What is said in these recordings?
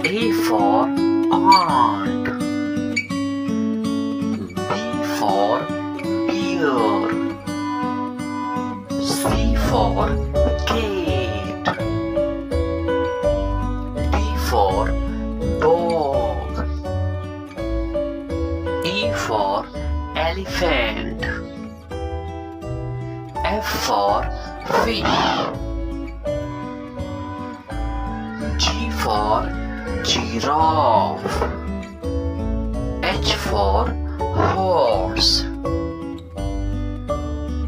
A for ant. B for bear. C for cat. D for dog. E for elephant. F for fish. G for giraffe. H for horse.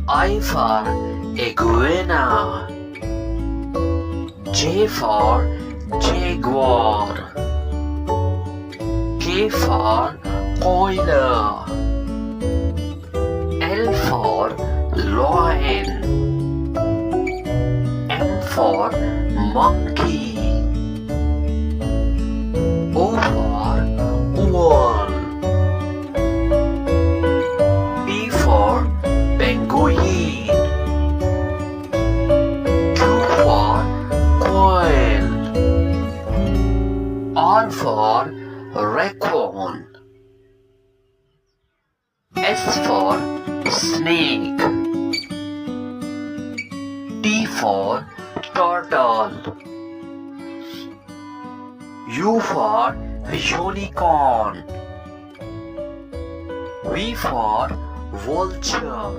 I for iguana. J for jaguar. K for koala. L for lion. M for monkey. O for owl. P for penguin. Q for quail. R for raccoon. S for snake. T for turtle. U for unicorn. V for vulture.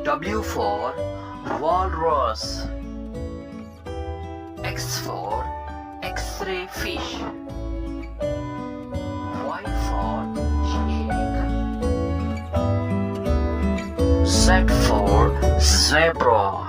W for walrus. X for X-ray fish. Y for yak. Z for zebra.